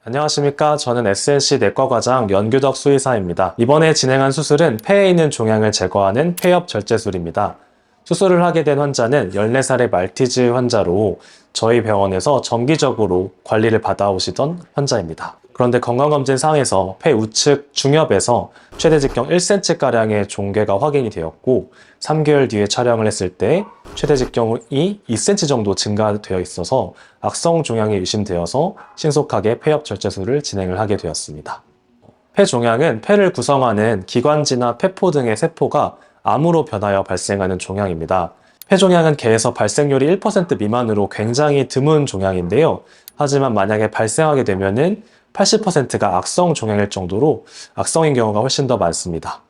안녕하십니까. 저는 SNC 내과과장 연규덕 수의사입니다. 이번에 진행한 수술은 폐에 있는 종양을 제거하는 폐엽 절제술입니다. 수술을 하게 된 환자는 14살의 말티즈 환자로 저희 병원에서 정기적으로 관리를 받아오시던 환자입니다. 그런데 건강검진상에서 폐 우측 중엽에서 최대 직경 1cm가량의 종괴가 확인이 되었고 3개월 뒤에 촬영을 했을 때 최대 직경이 2cm 정도 증가되어 있어서 악성 종양이 의심되어서 신속하게 폐엽 절제술을 진행을 하게 되었습니다. 폐 종양은 폐를 구성하는 기관지나 폐포 등의 세포가 암으로 변하여 발생하는 종양입니다. 폐 종양은 개에서 발생률이 1% 미만으로 굉장히 드문 종양인데요. 하지만 만약에 발생하게 되면은 80%가 악성 종양일 정도로 악성인 경우가 훨씬 더 많습니다.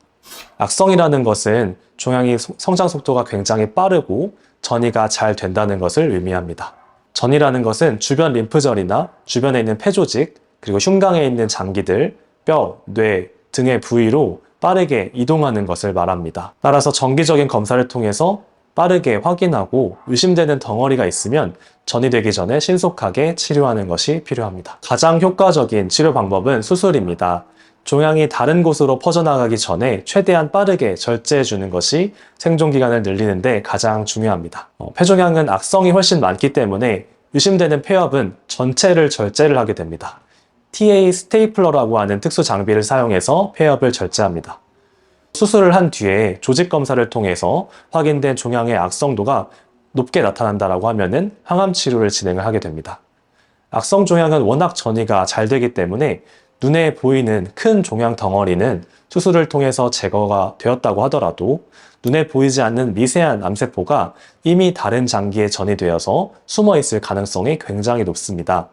악성이라는 것은 종양이 성장 속도가 굉장히 빠르고 전이가 잘 된다는 것을 의미합니다. 전이라는 것은 주변 림프절이나 주변에 있는 폐조직, 그리고 흉곽에 있는 장기들, 뼈, 뇌 등의 부위로 빠르게 이동하는 것을 말합니다. 따라서 정기적인 검사를 통해서 빠르게 확인하고 의심되는 덩어리가 있으면 전이 되기 전에 신속하게 치료하는 것이 필요합니다. 가장 효과적인 치료 방법은 수술입니다. 종양이 다른 곳으로 퍼져나가기 전에 최대한 빠르게 절제해 주는 것이 생존기간을 늘리는데 가장 중요합니다. 폐종양은 악성이 훨씬 많기 때문에 의심되는 폐엽은 전체를 절제를 하게 됩니다. TA 스테이플러라고 하는 특수 장비를 사용해서 폐엽을 절제합니다. 수술을 한 뒤에 조직 검사를 통해서 확인된 종양의 악성도가 높게 나타난다고 하면은 항암 치료를 진행을 하게 됩니다. 악성 종양은 워낙 전이가 잘 되기 때문에 눈에 보이는 큰 종양 덩어리는 수술을 통해서 제거가 되었다고 하더라도 눈에 보이지 않는 미세한 암세포가 이미 다른 장기에 전이되어서 숨어 있을 가능성이 굉장히 높습니다.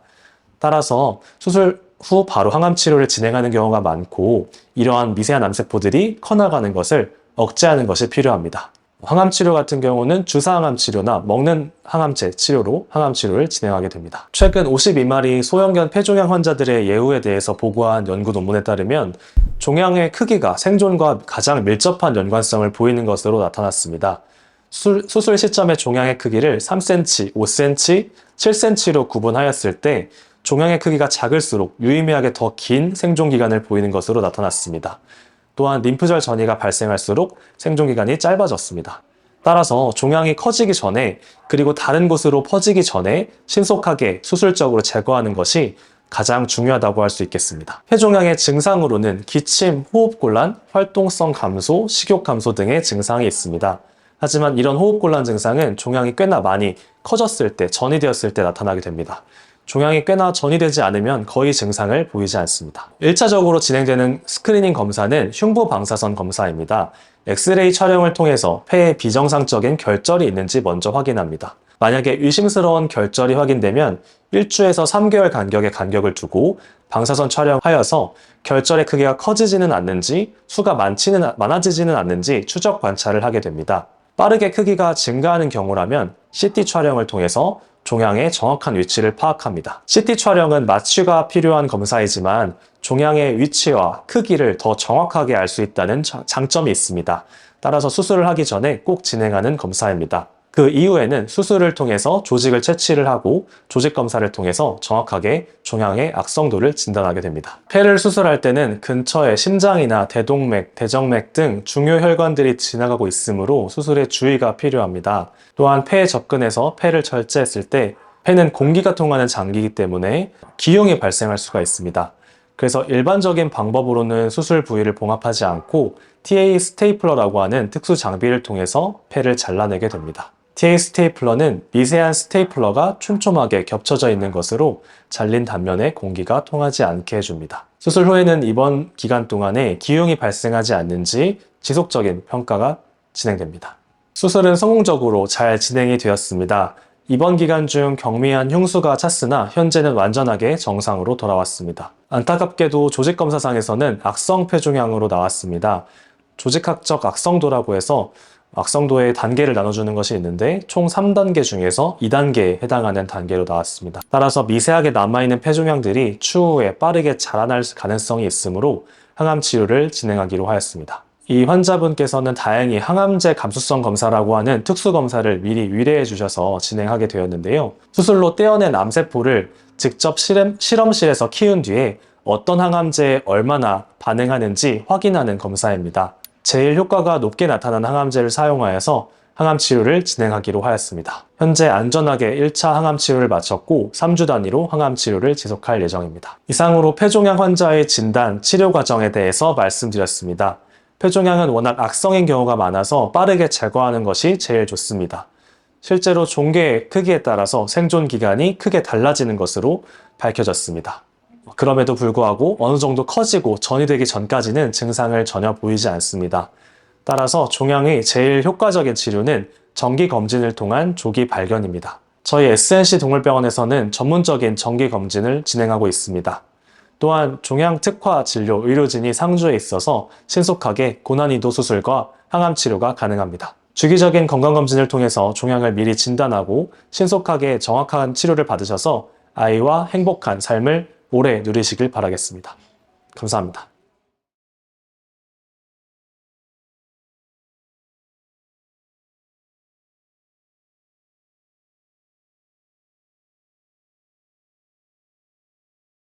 따라서 수술 후 바로 항암 치료를 진행하는 경우가 많고 이러한 미세한 암세포들이 커나가는 것을 억제하는 것이 필요합니다. 항암 치료 같은 경우는 주사 항암 치료나 먹는 항암제 치료로 항암 치료를 진행하게 됩니다. 최근 52마리 소형견 폐종양 환자들의 예후에 대해서 보고한 연구 논문에 따르면 종양의 크기가 생존과 가장 밀접한 연관성을 보이는 것으로 나타났습니다. 수술 시점의 종양의 크기를 3cm, 5cm, 7cm로 구분하였을 때 종양의 크기가 작을수록 유의미하게 더 긴 생존기간을 보이는 것으로 나타났습니다. 또한 림프절 전이가 발생할수록 생존기간이 짧아졌습니다. 따라서 종양이 커지기 전에 그리고 다른 곳으로 퍼지기 전에 신속하게 수술적으로 제거하는 것이 가장 중요하다고 할 수 있겠습니다. 폐종양의 증상으로는 기침, 호흡곤란, 활동성 감소, 식욕 감소 등의 증상이 있습니다. 하지만 이런 호흡곤란 증상은 종양이 꽤나 많이 커졌을 때, 전이되었을 때 나타나게 됩니다. 종양이 꽤나 전이되지 않으면 거의 증상을 보이지 않습니다. 1차적으로 진행되는 스크리닝 검사는 흉부 방사선 검사입니다. 엑스레이 촬영을 통해서 폐에 비정상적인 결절이 있는지 먼저 확인합니다. 만약에 의심스러운 결절이 확인되면 1주에서 3개월 간격의 간격을 두고 방사선 촬영하여서 결절의 크기가 커지지는 않는지 수가 많아지지는 않는지 추적 관찰을 하게 됩니다. 빠르게 크기가 증가하는 경우라면 CT 촬영을 통해서 종양의 정확한 위치를 파악합니다. CT 촬영은 마취가 필요한 검사이지만 종양의 위치와 크기를 더 정확하게 알 수 있다는 장점이 있습니다. 따라서 수술을 하기 전에 꼭 진행하는 검사입니다. 그 이후에는 수술을 통해서 조직을 채취를 하고 조직 검사를 통해서 정확하게 종양의 악성도를 진단하게 됩니다. 폐를 수술할 때는 근처에 심장이나 대동맥, 대정맥 등 중요 혈관들이 지나가고 있으므로 수술에 주의가 필요합니다. 또한 폐에 접근해서 폐를 절제했을 때 폐는 공기가 통하는 장기이기 때문에 기흉이 발생할 수가 있습니다. 그래서 일반적인 방법으로는 수술 부위를 봉합하지 않고 TA 스테이플러라고 하는 특수 장비를 통해서 폐를 잘라내게 됩니다. TA 스테이플러는 미세한 스테이플러가 촘촘하게 겹쳐져 있는 것으로 잘린 단면에 공기가 통하지 않게 해줍니다. 수술 후에는 이번 기간 동안에 기흉이 발생하지 않는지 지속적인 평가가 진행됩니다. 수술은 성공적으로 잘 진행이 되었습니다. 이번 기간 중 경미한 흉수가 찼으나 현재는 완전하게 정상으로 돌아왔습니다. 안타깝게도 조직검사상에서는 악성 폐종양으로 나왔습니다. 조직학적 악성도라고 해서 악성도의 단계를 나눠주는 것이 있는데 총 3단계 중에서 2단계에 해당하는 단계로 나왔습니다. 따라서 미세하게 남아있는 폐종양들이 추후에 빠르게 자라날 가능성이 있으므로 항암 치료를 진행하기로 하였습니다. 이 환자분께서는 다행히 항암제 감수성 검사라고 하는 특수 검사를 미리 의뢰해 주셔서 진행하게 되었는데요. 수술로 떼어낸 암세포를 직접 실험실에서 키운 뒤에 어떤 항암제에 얼마나 반응하는지 확인하는 검사입니다. 제일 효과가 높게 나타난 항암제를 사용하여서 항암 치료를 진행하기로 하였습니다. 현재 안전하게 1차 항암 치료를 마쳤고 3주 단위로 항암 치료를 지속할 예정입니다. 이상으로 폐종양 환자의 진단, 치료 과정에 대해서 말씀드렸습니다. 폐종양은 워낙 악성인 경우가 많아서 빠르게 제거하는 것이 제일 좋습니다. 실제로 종괴의 크기에 따라서 생존 기간이 크게 달라지는 것으로 밝혀졌습니다. 그럼에도 불구하고 어느 정도 커지고 전이 되기 전까지는 증상을 전혀 보이지 않습니다. 따라서 종양의 제일 효과적인 치료는 정기검진을 통한 조기 발견입니다. 저희 SNC 동물병원에서는 전문적인 정기검진을 진행하고 있습니다. 또한 종양 특화 진료 의료진이 상주에 있어서 신속하게 고난이도 수술과 항암 치료가 가능합니다. 주기적인 건강검진을 통해서 종양을 미리 진단하고 신속하게 정확한 치료를 받으셔서 아이와 행복한 삶을 오래 누리시길 바라겠습니다. 감사합니다.